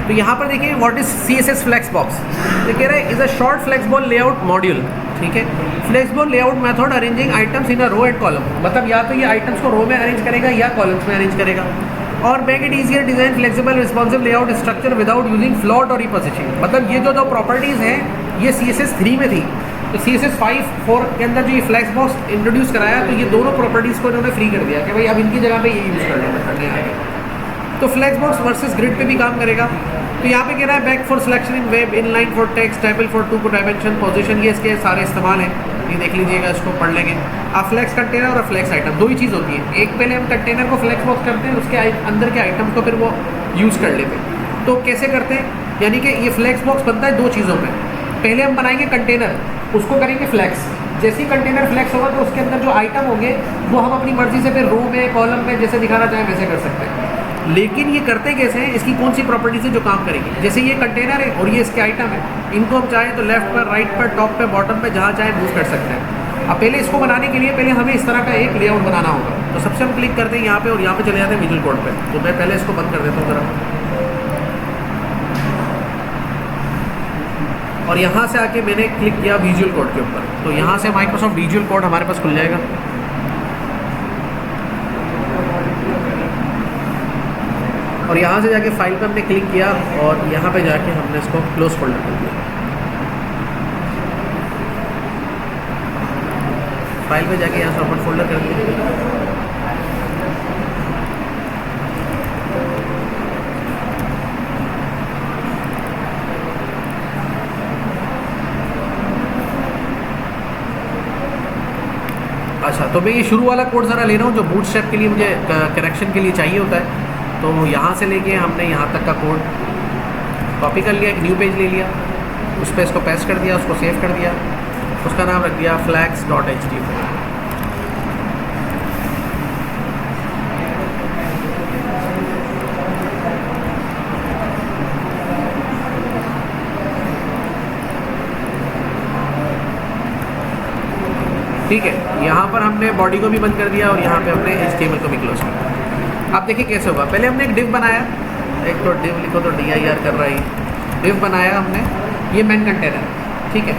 तो यहाँ पर देखिए what is CSS flex box, तो कह रहे हैं is a short flexible layout module, ठीक है। Flexible layout method arranging items in a row and column, मतलब या तो ये आइटम्स को रो में अरेंज करेगा या कॉलम्स में अरेंज करेगा। और make it easier design flexible responsive layout structure without using float और रिपोजिशन, मतलब ये जो दो प्रॉपर्टीज़ हैं ये CSS 3 में थी, तो CSS 5.4 के अंदर जो ये फ्लेक्स बॉक्स इंट्रोड्यूस कराया तो ये दोनों प्रॉपर्टीज़ को इन्होंने फ्री कर दिया कि भाई अब इनकी जगह पे ये यूज़ कर लेना। तो फ्लेक्स बॉक्स वर्सेस ग्रिड पे भी काम करेगा। तो यहाँ पे कह रहा है back for selection in web, inline for text, table for 2 dimension, position, ये इसके सारे इस्तेमाल हैं, ये देख लीजिएगा, इसको पढ़ लेंगे। अब फ्लेक्स कंटेनर और फ्लेक्स आइटम दो ही चीज़ होती है, एक पहले हम कंटेनर को फ्लेक्स बॉक्स करते हैं, उसके अंदर के आइटम को फिर वो यूज़ कर लेते हैं। तो कैसे करते हैं, यानी कि ये फ्लेक्स बॉक्स बनता है दो चीज़ों में। पहले हम बनाएंगे कंटेनर, उसको करेंगे फ्लेक्स, जैसे ही कंटेनर फ्लेक्स होगा तो उसके अंदर जो आइटम होंगे वो हम अपनी मर्जी से फिर रो में, कॉलम में जैसे दिखाना चाहें वैसे कर सकते हैं। लेकिन ये करते कैसे हैं, इसकी कौन सी प्रॉपर्टीज है जो काम करेगी। जैसे ये कंटेनर है और ये इसके आइटम है, इनको हम चाहें तो लेफ्ट पर, राइट पर, टॉप पे, बॉटम पे, जहाँ चाहें मूव कर सकते हैं। अब पहले इसको बनाने के लिए पहले हमें इस तरह का एक लेआउट बनाना होगा। तो सबसे हम क्लिक करते हैं यहाँ पे और यहाँ पे चले जाते हैं विजुअल कोड पे। तो मैं पहले इसको बंद कर देता हूँ ज़रा, और यहाँ से आके मैंने क्लिक किया विजुअल कोड के ऊपर, तो यहाँ से माइक्रोसॉफ्ट विजुअल कोड हमारे पास खुल जाएगा। और यहाँ से जाके फाइल पे हमने क्लिक किया और यहाँ पे जाके हमने इसको क्लोज फोल्डर कर दिया। फाइल पे जाके यहाँ से ओपन फोल्डर कर दिया। अच्छा, तो मैं ये शुरू वाला कोड ज़रा ले रहा हूँ जो बूटस्ट्रैप के लिए मुझे करेक्शन के लिए चाहिए होता है। तो यहाँ से लेके हमने यहाँ तक का कोड कॉपी कर लिया, एक न्यू पेज ले लिया, उस पर इसको पेस्ट कर दिया, उसको सेव कर दिया, उसका नाम रख दिया flags.html। ठीक है, यहाँ पर हमने बॉडी को भी बंद कर दिया और यहाँ पे हमने HTML को भी क्लोज कर दिया। अब देखिए कैसे होगा। पहले हमने एक डिव बनाया, एक तो डिव लिखो तो dir कर रहा है, डिव बनाया हमने, ये मेन कंटेनर, ठीक है।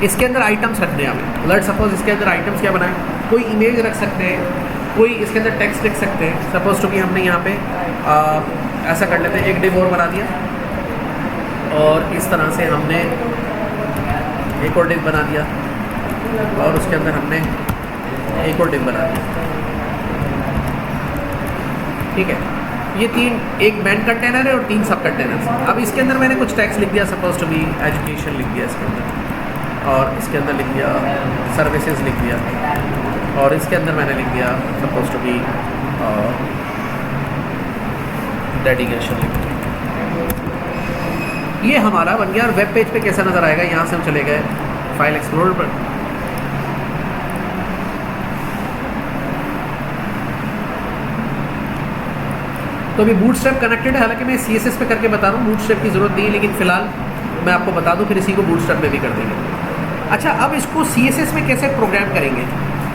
इसके अंदर आइटम्स रखने हैं हमें। लेट्स सपोज इसके अंदर आइटम्स क्या बनाए, कोई इमेज रख सकते हैं, कोई इसके अंदर टेक्स्ट लिख सकते हैं। सपोज टू कि हमने यहाँ पे ऐसा कर लेते हैं, एक डिव और बना दिया और इस तरह से हमने एक और डिव बना दिया और उसके अंदर हमने एक और डिव बना दिया, ठीक है। ये तीन, एक मेन कंटेनर है और 3 सब कंटेनर्स। अब इसके अंदर मैंने कुछ टेक्स्ट लिख दिया, सपोज टू बी एजुकेशन लिख दिया इसके अंदर, और इसके अंदर लिख दिया सर्विसेज लिख दिया, और इसके अंदर मैंने लिख दिया सपोज टू बी डेडिकेशन लिख दिया। ये हमारा बन गया। और वेब पेज पे कैसा नज़र आएगा, यहाँ से हम चले गए फाइल एक्सप्लोरर पर, तो अभी बूटस्ट्रैप कनेक्टेड है। हालांकि मैं CSS पे करके बता रहा हूँ, बूटस्ट्रैप की ज़रूरत नहीं है, लेकिन फ़िलहाल मैं आपको बता दूँ, फिर इसी को बूटस्ट्रैप में भी कर देंगे। अच्छा, अब इसको CSS में कैसे प्रोग्राम करेंगे।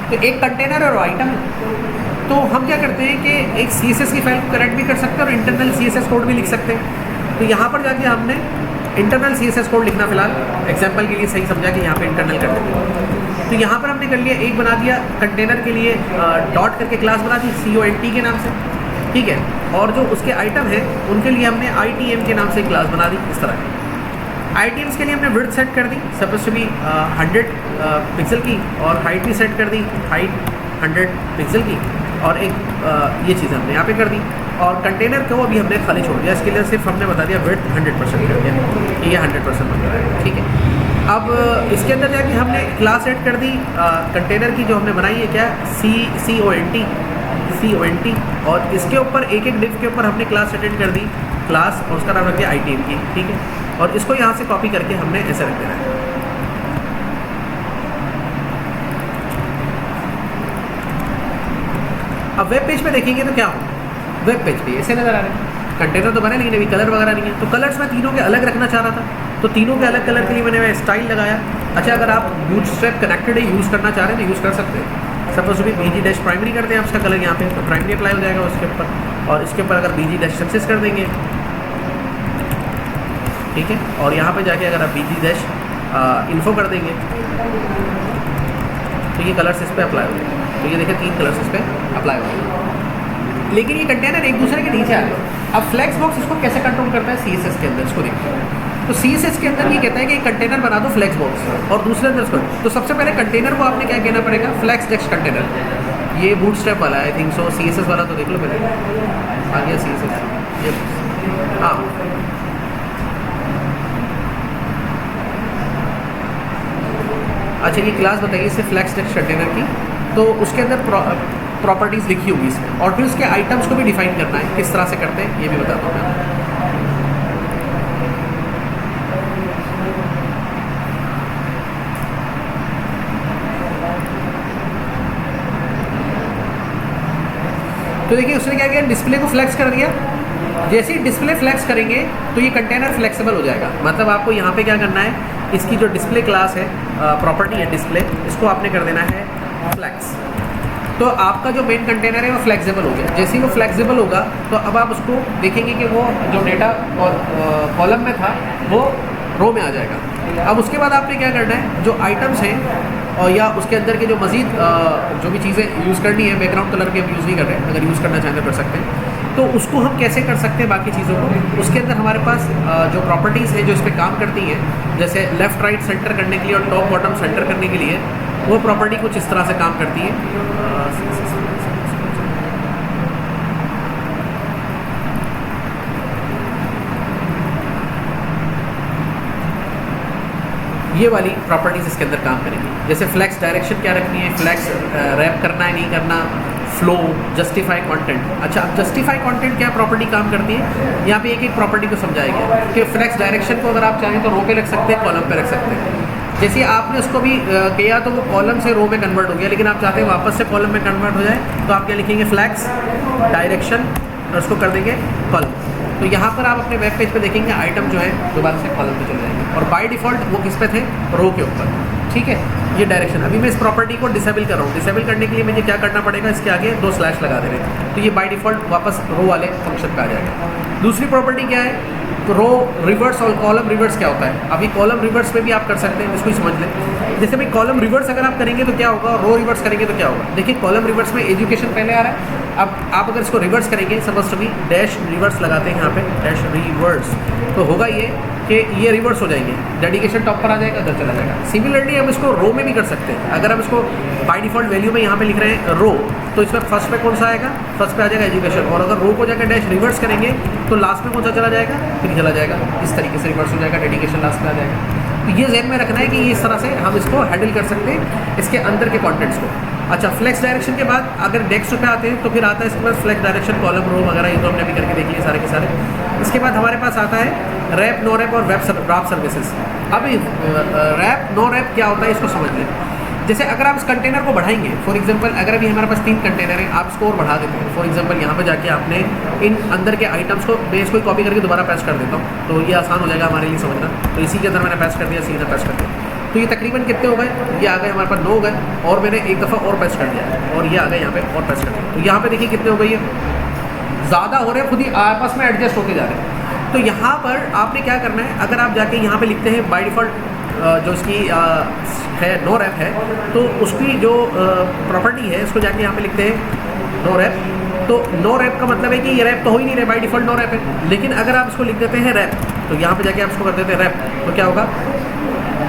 तो एक कंटेनर और आइटम, तो हम क्या करते हैं कि एक CSS की फाइल को कनेक्ट भी कर सकते हैं और इंटरनल CSS कोड भी लिख सकते हैं। तो यहाँ पर जाके हमने इंटरनल CSS कोड लिखना, फिलहाल एग्जाम्पल के लिए सही समझा कि यहाँ पर इंटरनल कर देंगे। तो यहाँ पर हमने कर लिया, एक बना दिया कंटेनर के लिए डॉट करके क्लास बना दी CONT के नाम से, ठीक है। और जो उसके आइटम हैं उनके लिए हमने ITM के नाम से क्लास बना दी इस तरह की। ITMs के लिए हमने विड्थ सेट कर दी, सपोज टू बी 100 पिक्सल की, और हाइट भी सेट कर दी, हाइट 100 पिक्सल की, और एक ये चीज़ हमने यहाँ पे कर दी। और कंटेनर को अभी हमने खाली छोड़ दिया, इसके लिए सिर्फ हमने बता दिया विड्थ 100% कर दिया, ये 100% बन रहा है, ठीक है। अब इसके अंदर जाके हमने क्लास सेट कर दी कंटेनर की, जो हमने बनाई है क्या, CONT, और इसके ऊपर एक एक डिव के ऊपर हमने क्लास अटेंड कर दी, क्लास, और उसका नाम रख दिया ITM की, ठीक है। और इसको यहाँ से कॉपी करके हमने ऐसे रख देना है। अब वेब पेज पे देखेंगे तो क्या हो, वेब पेज पे ऐसे नज़र आ रहे हैं। कंटेनर तो बने लेकिन अभी कलर वगैरह नहीं है, तो कलर्स मैं तीनों के अलग रखना चाह रहा था, तो तीनों के अलग कलर के लिए मैंने स्टाइल लगाया। अच्छा, अगर आप बूटस्ट्रैप कनेक्टेड है यूज़ करना चाह रहे हैं तो यूज़ कर सकते हैं। सपोज भी BG डैश प्राइमरी करते हैं आप, उसका कलर यहाँ पे तो प्राइमरी अप्लाई हो जाएगा उसके ऊपर, और इसके ऊपर अगर BG डैश सक्सेस कर देंगे ठीक है। और यहाँ पे जाके अगर आप BG डैश इन्फो कर देंगे तो ये कलर्स इस पर अप्लाई हो जाएंगे। तो ये देखिए 3 कलर्स इस पर अप्लाई हो जाएंगे, लेकिन ये कंटेनर एक दूसरे के नीचे आ गए। अब फ्लेक्स बॉक्स इसको कैसे कंट्रोल करता है CSS के अंदर, इसको देखिए। तो CSS के अंदर ये कहता है कि एक कंटेनर बना दो फ्लेक्स बॉक्स और दूसरे अंदर इसको। तो सबसे पहले कंटेनर को आपने क्या कहना पड़ेगा, फ्लेक्स टेक्स्ट कंटेनर। ये बूटस्ट्रैप वाला है आई थिंक सो, CSS वाला तो देख लो पहले, आ गया CSS ये। हाँ अच्छा, ये क्लास बताइए इससे फ्लेक्स टेक्स्ट कंटेनर की, तो उसके अंदर प्रॉपर्टीज़ लिखी होगी इसमें, और फिर उसके आइटम्स को भी डिफाइन करना है, किस तरह से करते हैं ये भी बताता हूँ मैं। तो देखिए उसने क्या किया, डिस्प्ले को फ्लेक्स कर दिया। जैसे ही डिस्प्ले फ्लेक्स करेंगे तो ये कंटेनर फ्लेक्सिबल हो जाएगा। मतलब आपको यहाँ पे क्या करना है, इसकी जो डिस्प्ले क्लास है, प्रॉपर्टी है डिस्प्ले, इसको आपने कर देना है फ्लेक्स। तो आपका जो मेन कंटेनर है वो फ्लेक्सिबल हो गया। जैसे ही वो फ्लेक्सिबल होगा तो अब आप उसको देखेंगे कि वो जो डेटा कॉलम में था वो रो में आ जाएगा। अब उसके बाद आपने क्या करना है, जो आइटम्स हैं और या उसके अंदर के जो मज़ीद जो भी चीज़ें यूज़ करनी है, बैकग्राउंड कलर के हम यूज़ नहीं कर रहे हैं, अगर यूज़ करना चाहें तो कर सकते हैं। तो उसको हम कैसे कर सकते हैं बाकी चीज़ों को, उसके अंदर हमारे पास जो प्रॉपर्टीज़ हैं जो इस पर काम करती हैं, जैसे लेफ़्ट राइट सेंटर करने के लिए और टॉप बॉटम सेंटर करने के लिए, वो प्रॉपर्टी कुछ इस तरह से काम करती है। ये वाली प्रॉपर्टीज़ इसके अंदर काम करेंगी। जैसे फ्लेक्स डायरेक्शन क्या रखनी है, फ्लेक्स रैप करना है नहीं करना, फ्लो, जस्टिफाई कंटेंट। अच्छा, अब जस्टिफाई कंटेंट क्या प्रॉपर्टी काम करती है, यहाँ पे एक एक प्रॉपर्टी को समझाएंगे कि फ्लेक्स डायरेक्शन को अगर आप चाहें तो रो पे रख सकते हैं, कॉलम पे रख सकते हैं। जैसे आपने उसको भी किया तो वो कॉलम से रो में कन्वर्ट हो गया, लेकिन आप चाहते हैं वापस से कॉलम में कन्वर्ट हो जाए, तो आप क्या लिखेंगे, फ्लेक्स डायरेक्शन और उसको कर देंगे कॉलम। तो यहाँ पर आप अपने वेब पेज पे देखेंगे आइटम जो है दोबारा से कॉलम पे चले जाएंगे, और बाय डिफ़ॉल्ट वो किस पे थे, रो के ऊपर। ठीक है, ये डायरेक्शन। अभी मैं इस प्रॉपर्टी को डिसेबल कर रहा हूँ। डिसेबल करने के लिए मुझे क्या करना पड़ेगा, इसके आगे 2 स्लैश लगा दे रहे हैं, तो ये बाय डिफ़ॉल्ट वापस रो वाले फंक्शन पे आ जाएगा। दूसरी प्रॉपर्टी क्या है, तो रो रिवर्स और कॉलम रिवर्स क्या होता है। अभी कॉलम रिवर्स में भी आप कर सकते हैं, इसको ही समझ लें। जैसे भाई कॉलम रिवर्स अगर आप करेंगे तो क्या होगा, रो रिवर्स करेंगे तो क्या होगा। देखिए कॉलम रिवर्स में एजुकेशन पहले आ रहा है, अब आप अगर इसको रिवर्स करेंगे, suppose to be dash reverse लगाते हैं यहाँ पे, डैश रिवर्स, तो होगा ये कि ये रिवर्स हो जाएंगे, डेडिकेशन टॉप पर आ जाएगा, इधर चला जाएगा। सिमिलरली हम इसको रो में भी कर सकते हैं। अगर हम इसको बाय डिफ़ॉल्ट वैल्यू में यहाँ पे लिख रहे हैं रो, तो इसमें फर्स्ट पे कौन सा आएगा, फर्स्ट पे आ जाएगा एजुकेशन, और अगर रो को जाकर डैश रिवर्स करेंगे तो लास्ट में कौन सा चला जाएगा, फिर चला जाएगा, इस तरीके से रिवर्स हो जाएगा, डेडिकेशन लास्ट में आ जाएगा। तो ये ज़हन में रखना है कि इस तरह से हम इसको हैंडल कर सकते हैं इसके अंदर के कॉन्टेंट्स को। अच्छा, फ्लेक्स डायरेक्शन के बाद अगर डेस्क पे आते हैं तो फिर आता है इसके बाद फ्लेक्स डायरेक्शन, कॉलम, रो वगैरह, ये तो हमने भी करके देख लिए सारे के सारे। इसके बाद हमारे पास आता है रैप, नो रैप और ड्राफ्ट सर्विसेज। अब रैप नो रैप क्या होता है इसको समझ लें। जैसे अगर आप इस कंटेनर को बढ़ाएंगे, फॉर एग्जांपल अगर अभी हमारे पास 3 कंटेनर हैं, आप इसको और बढ़ा देते हैं। फॉर एग्जांपल यहाँ पे जाके आपने इन अंदर के आइटम्स को, मैं इसको कॉपी करके दोबारा पेस्ट कर देता हूँ, तो ये आसान हो जाएगा हमारे लिए समझना। तो इसी के अंदर मैंने पेस्ट कर दिया, सीधा पेस्ट कर दिया, तो ये तकरीबन कितने हो गए, ये आ गए हमारे पास 9 हो गए, और मैंने एक दफ़ा और पेस्ट कर दिया, और ये आ गए यहाँ पे और पेस्ट कर दिया। तो यहाँ पे देखिए कितने हो गए, ये ज़्यादा हो रहे हैं, खुद ही आपस में एडजस्ट होके जा रहे हैं। तो यहाँ पर आपने क्या करना है, अगर आप जाके यहाँ पे लिखते हैं बाय डिफ़ॉल्ट जो इसकी है नो रैप है, तो उसकी जो प्रॉपर्टी है उसको जाके यहाँ पे लिखते हैं नो रैप। तो नो रैप का मतलब है कि ये रैप तो हो ही नहीं रहा, बाय डिफ़ॉल्ट नो रैप है। लेकिन अगर आप इसको लिख देते हैं रैप, तो यहाँ पे जाके आप इसको कर देते हैं रैप, तो क्या होगा,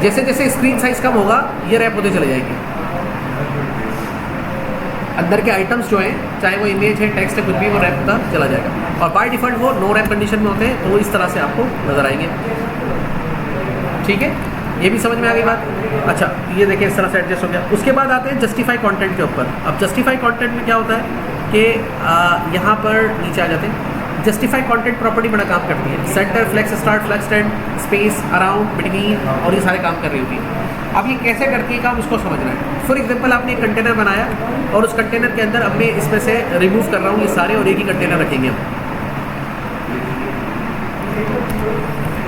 जैसे जैसे स्क्रीन साइज़ कम होगा ये रैप होते चले जाएगी। अंदर के आइटम्स जो हैं, चाहे वो इमेज है, टेक्स्ट है, कुछ भी, वो रैप होता चला जाएगा। और बाय डिफ़ॉल्ट वो नो रैप कंडीशन में होते हैं, तो वो इस तरह से आपको नज़र आएंगे। ठीक है, ये भी समझ में आ गई बात। अच्छा, ये देखिए इस तरह से एडजस्ट हो गया। उसके बाद आते हैं जस्टिफाई कंटेंट के ऊपर। अब जस्टिफाई कंटेंट में क्या होता है कि यहाँ पर नीचे आ जाते हैं। जस्टिफाई कंटेंट प्रॉपर्टी बड़ा काम करती है, centre, flex start, flex end, space, around, between, और ये सारे काम कर रही होती है। अब ये कैसे करती है काम, उसको समझना है। फॉर एग्जांपल आपने एक कंटेनर बनाया, और उस कंटेनर के अंदर अब मैं इसमें से रिमूव कर रहा हूँ ये सारे, और एक ही कंटेनर रखेंगे हम।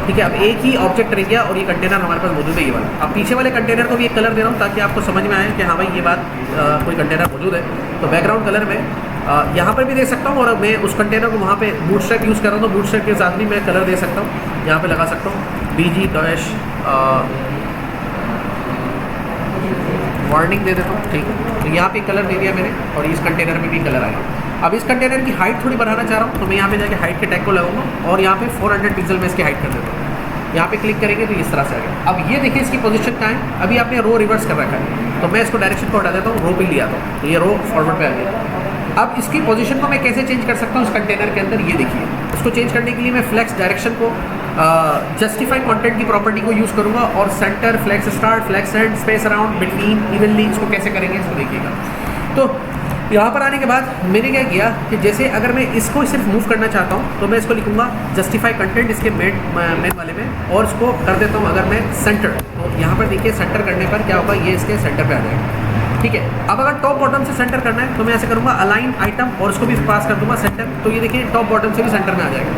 ठीक है, अब एक ही ऑब्जेक्ट रह गया और ये कंटेनर हमारे पास मौजूद है, ये वाला। अब पीछे वाले कंटेनर को भी एक कलर दे रहा हूँ ताकि आपको समझ में आए कि हाँ भाई ये बात कोई कंटेनर मौजूद है। तो बैकग्राउंड कलर में यहाँ पर भी दे सकता हूँ, और मैं उस कंटेनर को वहाँ पे बूटस्ट्रैप यूज़ कर रहा हूँ तो बूटस्ट्रैप के साथ भी मैं कलर दे सकता हूँ, यहाँ पे लगा सकता हूँ BG डैश वार्निंग दे देता हूँ, ठीक है। तो यहाँ पे कलर दे दिया मैंने, और इस कंटेनर में भी कलर आया। अब इस कंटेनर की हाइट थोड़ी बढ़ाना चाह रहा हूँ, तो मैं यहाँ पे जाके हाइट के टैग को लगाऊंगा और यहाँ पे 400 पिक्सल में इसकी हाइट कर देता हूँ। यहाँ पे क्लिक करेंगे तो इस तरह से आ गया। अब ये देखिए इसकी पोजीशन कहाँ है, अभी आपने रो रिवर्स कर रखा है, तो मैं इसको डायरेक्शन को हटा देता हूँ, रो पे ले आता हूँ, तो ये रो फॉरवर्ड पे आ गया। अब इसकी पोजीशन को मैं कैसे चेंज कर सकता हूँ इस कंटेनर के अंदर, ये देखिए। इसको चेंज करने के लिए मैं फ्लेक्स डायरेक्शन को जस्टिफाई कंटेंट की प्रॉपर्टी को यूज़ करूँगा, और centre, flex start, flex end, space around, between, evenly, इसको कैसे करेंगे इसको देखिएगा। तो यहाँ पर आने के बाद मैंने क्या किया कि जैसे अगर मैं इसको सिर्फ मूव करना चाहता हूँ तो मैं इसको लिखूँगा जस्टिफाई कंटेंट इसके मेन वाले में, और इसको कर देता हूँ अगर मैं सेंटर, तो यहाँ पर देखिए सेंटर करने पर क्या होगा, ये इसके सेंटर पे आ जाएगा, ठीक है। अब अगर टॉप बॉटम से सेंटर करना है तो मैं ऐसे करूँगा अलाइन आइटम, और इसको भी पास कर दूँगा सेंटर, तो ये देखिए टॉप बॉटम से भी सेंटर में आ जाएगा।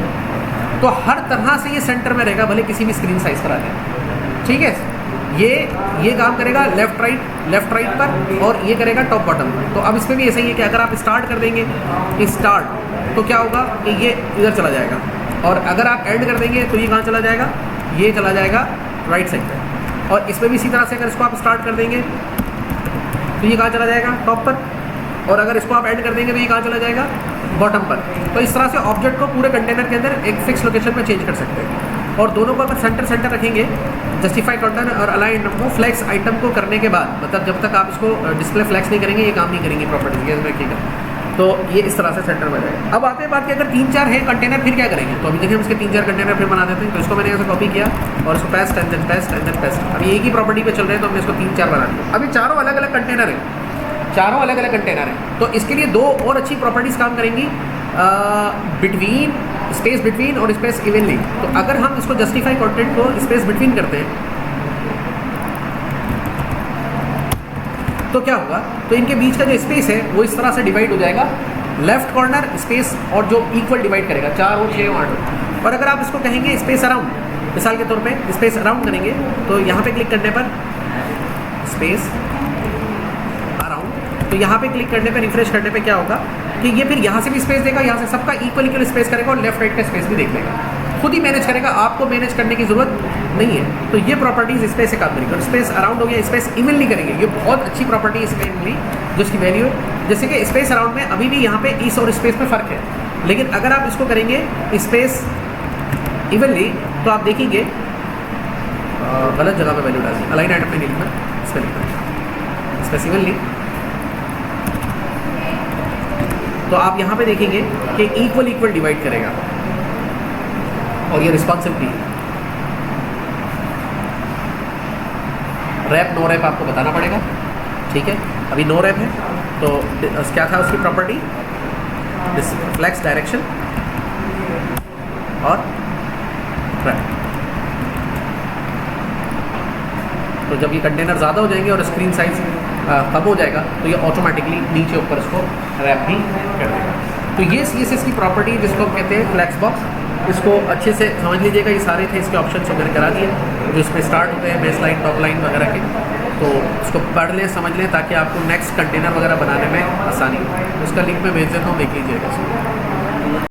तो हर तरह से ये सेंटर में रहेगा, भले किसी भी स्क्रीन साइज़ पर आ जाए, ठीक है। ये काम करेगा लेफ्ट राइट पर, और ये करेगा टॉप बॉटम। तो अब इसमें भी ऐसा ही है कि अगर आप स्टार्ट कर देंगे स्टार्ट, तो क्या होगा कि ये इधर चला जाएगा, और अगर आप एंड कर देंगे तो ये कहाँ चला जाएगा, ये चला जाएगा राइट साइड पे। और इसमें भी इसी तरह से अगर इसको आप स्टार्ट कर देंगे तो ये कहाँ चला जाएगा, टॉप पर, और अगर इसको आप एंड कर देंगे तो ये कहाँ चला जाएगा, बॉटम पर। तो इस तरह से ऑब्जेक्ट को पूरे कंटेनर के अंदर एक फिक्स लोकेशन पर चेंज कर सकते हैं। और दोनों को अगर सेंटर रखेंगे, जस्टिफाई कंटेनर और अलाइन को फ्लेक्स आइटम को करने के बाद, मतलब जब तक आप इसको डिस्प्ले फ्लेक्स नहीं करेंगे ये काम नहीं करेंगे प्रॉपर्टीज के अंदर, रखिएगा। तो ये इस तरह से सेंटर में जाएगा। अब आते हैं बात की अगर 3-4 है कंटेनर फिर क्या करेंगे, तो अभी देखिए हम इसके 3-4 कंटेनर फिर बना देते हैं। तो इसको मैंने ऐसे कॉपी किया और इसको paste and then paste and then paste. अभी एक ही प्रॉपर्टी पे चल रहे हैं तो हमने इसको 3-4 बना दिया। अभी चारों अलग अलग कंटेनर है, चारों अलग अलग कंटेनर है, तो इसके लिए 2 और अच्छी प्रॉपर्टीज़ काम करेंगी, बिटवीन, स्पेस बिटवीन और स्पेस इवनली। तो अगर हम इसको जस्टिफाई कंटेंट को स्पेस बिटवीन करते हैं तो क्या होगा, तो इनके बीच का जो स्पेस है वो इस तरह से डिवाइड हो जाएगा, लेफ्ट कॉर्नर स्पेस और जो इक्वल डिवाइड करेगा, 4 हो 6 हो 8 हो। और अगर आप इसको कहेंगे स्पेस अराउंड, मिसाल के तौर पे स्पेस अराउंड करेंगे, तो यहाँ पे क्लिक करने पर स्पेस अराउंड, तो यहाँ पे क्लिक करने पर रिफ्रेश करने पे क्या होगा कि ये फिर यहाँ से भी स्पेस देगा, यहाँ से सबका इक्वल स्पेस करेगा, और लेफ्ट राइट का स्पेस भी देख लेगा, खुद ही मैनेज करेगा, आपको मैनेज करने की ज़रूरत नहीं है। तो ये प्रॉपर्टीज स्पेस से काम करेगी। और स्पेस अराउंड हो गया, स्पेस इवनली करेंगे, ये बहुत अच्छी प्रॉपर्टी है स्पेस इवनली, जो इसकी वैल्यू है। जैसे कि स्पेस अराउंड में अभी भी यहाँ पे इस और स्पेस में फ़र्क है, लेकिन अगर आप इसको करेंगे स्पेस इवनली तो आप देखेंगे गलत जगह पे वैल्यू डाल दी, अलाइन आइटम में नहीं लिखना, इस पर लिखना स्पेस इवनली। तो आप यहाँ पे देखेंगे कि इक्वल डिवाइड करेगा, और ये रिस्पॉन्सिबिलिटी है। रैप नो रैप आपको बताना पड़ेगा, ठीक है। अभी नो रैप है तो क्या था उसकी प्रॉपर्टी, फ्लेक्स डायरेक्शन और रैप। तो जब ये कंटेनर ज़्यादा हो जाएंगे और स्क्रीन साइज कम हो जाएगा तो ये ऑटोमेटिकली नीचे ऊपर इसको रैप भी कर देगा। तो ये CSS की प्रॉपर्टी जिसको हम कहते हैं फ्लैक्स बॉक्स, इसको अच्छे से समझ लीजिएगा। ये सारे थे इसके ऑप्शन मैंने करा दिए जो इसमें स्टार्ट होते हैं, बेस लाइन, टॉप लाइन वगैरह के। तो इसको पढ़ लें, समझ लें, ताकि आपको नेक्स्ट कंटेनर वगैरह बनाने में आसानी हो। उसका लिंक मैं भेज देता हूँ, देख लीजिएगा इसको।